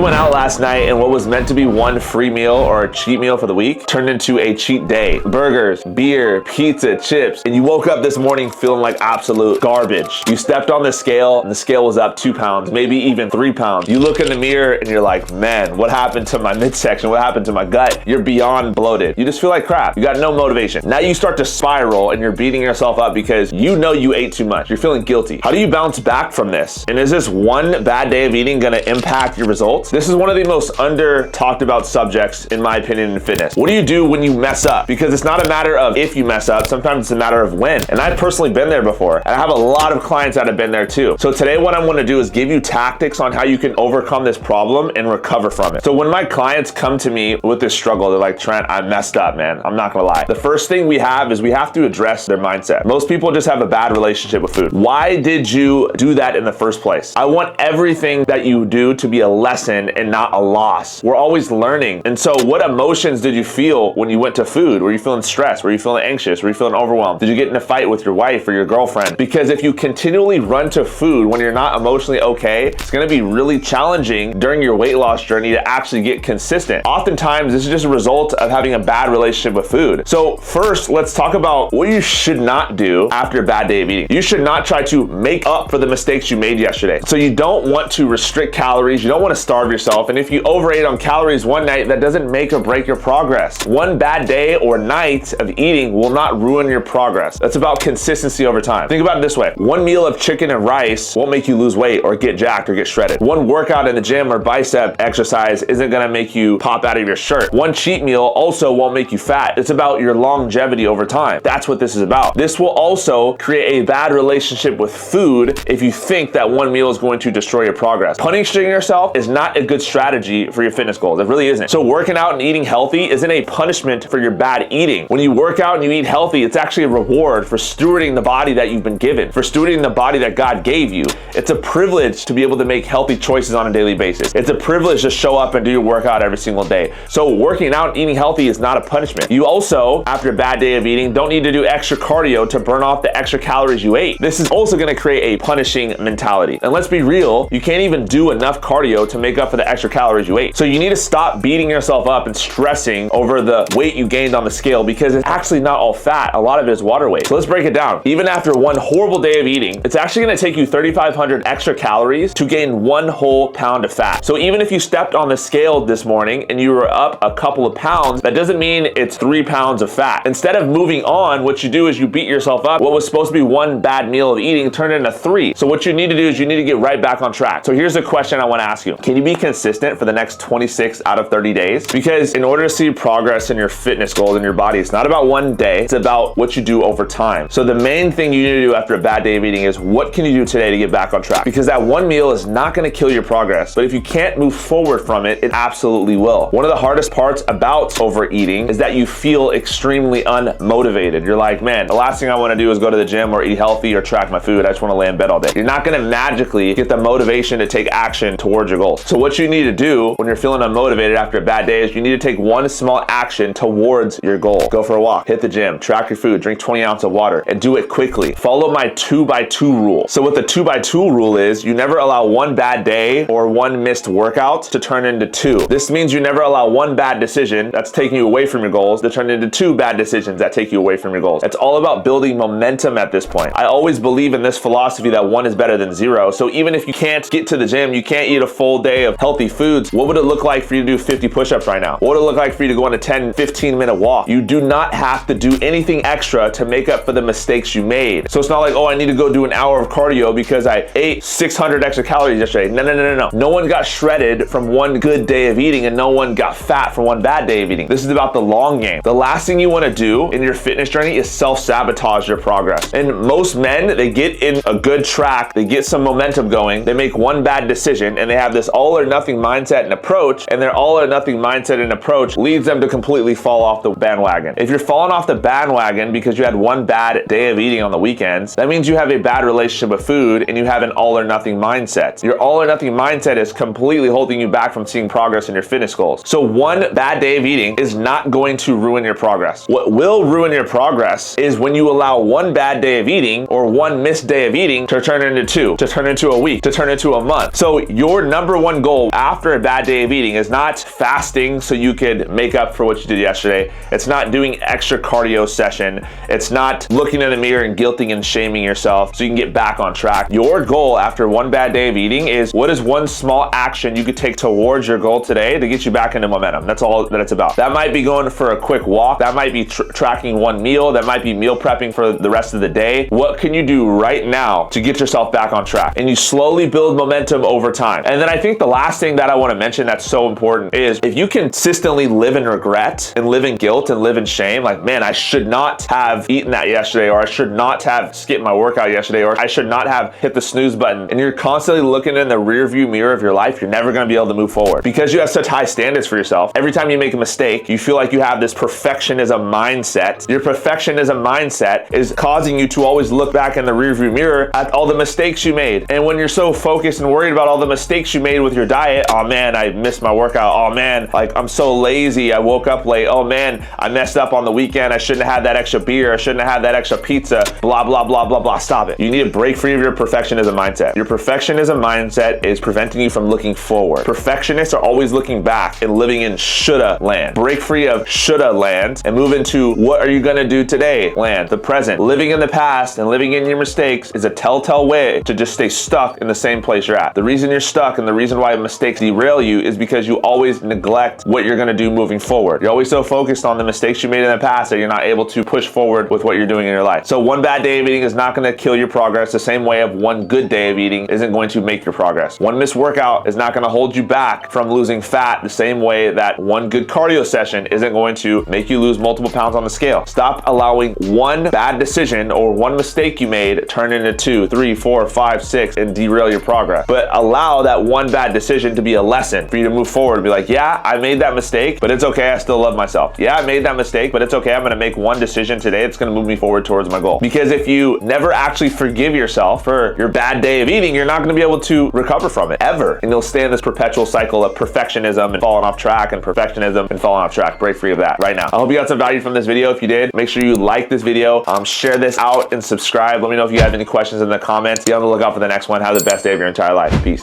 went out last night and what was meant to be one free meal or a cheat meal for the week turned into a cheat day. Burgers, beer, pizza, chips, and you woke up this morning feeling like absolute garbage. You stepped on the scale and the scale was up 2 pounds, maybe even 3 pounds. You look in the mirror and you're like, man, what happened to my midsection? What happened to my gut? You're beyond bloated. You just feel like crap. You got no motivation. Now you start to spiral and you're beating yourself up because you know you ate too much. You're feeling guilty. How do you bounce back from this? And is this one bad day of eating gonna impact your results? This is one of the most under talked about subjects, in my opinion, in fitness. What do you do when you mess up? Because it's not a matter of if you mess up, sometimes it's a matter of when. And I've personally been there before. And I have a lot of clients that have been there too. So today what I'm gonna do is give you tactics on how you can overcome this problem and recover from it. So when my clients come to me with this struggle, they're like, Trent, I messed up, man. I'm not gonna lie. The first thing we have is we have to address their mindset. Most people just have a bad relationship with food. Why did you do that in the first place? I want everything that you do to be a lesson and not a loss. We're always learning. And so what emotions did you feel when you went to food? Were you feeling stressed? Were you feeling anxious? Were you feeling overwhelmed? Did you get in a fight with your wife or your girlfriend? Because if you continually run to food when you're not emotionally okay, it's gonna be really challenging during your weight loss journey to actually get consistent. Oftentimes, this is just a result of having a bad relationship with food. So first, let's talk about what you should not do after a bad day of eating. You should not try to make up for the mistakes you made yesterday. So you don't want to restrict calories. You don't want to starve yourself. And if you overate on calories one night, that doesn't make or break your progress. One bad day or night of eating will not ruin your progress. That's about consistency over time. Think about it this way. One meal of chicken and rice won't make you lose weight or get jacked or get shredded. One workout in the gym or bicep exercise isn't gonna make you pop out of your shirt. One cheat meal also won't make you fat. It's about your longevity over time. That's what this is about. This will also create a bad relationship with food if you think that one meal is going to destroy your progress. Punishing yourself is not a good strategy for your fitness goals. It really isn't. So working out and eating healthy isn't a punishment for your bad eating. When you work out and you eat healthy, it's actually a reward for stewarding the body that you've been given, for stewarding the body that God gave you. It's a privilege to be able to make healthy choices on a daily basis. It's a privilege to show up and do your workout every single day. So working out and eating healthy is not a punishment. You also, after a bad day of eating, don't need to do extra cardio to burn off the extra calories you ate. This is also gonna create a punishing mentality. And let's be real, you can't even do enough cardio to make up for the extra calories you ate. So you need to stop beating yourself up and stressing over the weight you gained on the scale because it's actually not all fat. A lot of it is water weight. So let's break it down. Even after one horrible day of eating, it's actually gonna take you 3,500 extra calories to gain 1 whole pound of fat. So even if you stepped on the scale this morning and you were up a couple of pounds, that doesn't mean it's 3 pounds of fat. Instead of moving on, what you do is you beat yourself up. What was supposed to be one bad meal of eating turned into 3. So what you need to do is you need to get right back on track. So here's a question I want to ask you. Can you be consistent for the next 26 out of 30 days? Because in order to see progress in your fitness goals in your body, it's not about one day, it's about what you do over time. So the main thing you need to do after a bad day of eating is what can you do today to get back on track? Because that one meal is not going to kill your progress, but if you can't move forward from it, it absolutely will. One of the hardest parts about overeating is that you feel extremely unmotivated. You're like, man, the last thing I want to do is go to the gym or eat healthy or track my food. I just want to lay in bed all day. You're not going to magically get the motivation to take action towards your goals. So what you need to do when you're feeling unmotivated after a bad day is you need to take one small action towards your goal. Go for a walk, hit the gym, track your food, drink 20 ounces of water, and do it quickly. Follow my 2x2 rule. So what the 2x2 rule is, you never allow one bad day or one missed workout to turn into 2. This means you never allow one bad decision that's taking you away from your goals to turn into 2 bad decisions that take you away from your goals. It's all about building momentum at this point. I always believe in this philosophy that 1 is better than 0. So even if you can't get to the gym, you can't eat a full day of healthy foods, what would it look like for you to do 50 push-ups right now? What would it look like for you to go on a 10, 15-minute walk? You do not have to do anything extra to make up for the mistakes you made. So it's not like, oh, I need to go do an hour of cardio because I ate 600 extra calories yesterday. No. No one got shredded from one good day of eating and no one got fat from one bad day of eating. This is about the long game. The last thing you want to do in your fitness journey is self-sabotage your progress. And most men, they get in a good track, they get some momentum going, they make one bad decision, and they have this all or nothing mindset and approach, and their all or nothing mindset and approach leads them to completely fall off the bandwagon. If you're falling off the bandwagon because you had one bad day of eating on the weekends, that means you have a bad relationship with food and you have an all or nothing mindset. Your all or nothing mindset is completely holding you back from seeing progress in your fitness goals. So one bad day of eating is not going to ruin your progress. What will ruin your progress is when you allow one bad day of eating or one missed day of eating to turn into 2, to turn into a week, to turn into a month. So your number one goal goal after a bad day of eating is not fasting so you could make up for what you did yesterday. It's not doing extra cardio session. It's not looking in the mirror and guilting and shaming yourself so you can get back on track. Your goal after one bad day of eating is, what is one small action you could take towards your goal today to get you back into momentum? That's all that it's about. That might be going for a quick walk. That might be tracking one meal. That might be meal prepping for the rest of the day. What can you do right now to get yourself back on track? And you slowly build momentum over time. And then I think the last thing that I want to mention that's so important is, if you consistently live in regret and live in guilt and live in shame, like, man, I should not have eaten that yesterday, or I should not have skipped my workout yesterday, or I should not have hit the snooze button, and you're constantly looking in the rear view mirror of your life, you're never going to be able to move forward because you have such high standards for yourself. Every time you make a mistake, you feel like you have this perfectionism mindset. Your perfectionism mindset is causing you to always look back in the rear view mirror at all the mistakes you made. And when you're so focused and worried about all the mistakes you made with your diet, oh man, I missed my workout. Oh man, like, I'm so lazy. I woke up late. Oh man, I messed up on the weekend. I shouldn't have had that extra beer. I shouldn't have had that extra pizza. Blah, blah, blah, blah, blah. Stop it. You need to break free of your perfectionism mindset. Your perfectionism mindset is preventing you from looking forward. Perfectionists are always looking back and living in shoulda land. Break free of shoulda land and move into what are you going to do today land, the present. Living in the past and living in your mistakes is a telltale way to just stay stuck in the same place you're at. The reason you're stuck and the reason why mistakes derail you is because you always neglect what you're going to do moving forward. You're always so focused on the mistakes you made in the past that you're not able to push forward with what you're doing in your life. So one bad day of eating is not going to kill your progress the same way of one good day of eating isn't going to make your progress. One missed workout is not going to hold you back from losing fat the same way that one good cardio session isn't going to make you lose multiple pounds on the scale. Stop allowing one bad decision or one mistake you made turn into 2, 3, 4, 5, 6 and derail your progress. But allow that one bad decision to be a lesson for you to move forward and be like, yeah, I made that mistake, but it's okay. I still love myself. Yeah, I made that mistake, but it's okay. I'm going to make one decision today that's going to move me forward towards my goal. Because if you never actually forgive yourself for your bad day of eating, you're not going to be able to recover from it ever. And you'll stay in this perpetual cycle of perfectionism and falling off track and perfectionism and falling off track. Break free of that right now. I hope you got some value from this video. If you did, make sure you like this video, share this out and subscribe. Let me know if you have any questions in the comments. Be on the lookout for the next one. Have the best day of your entire life. Peace.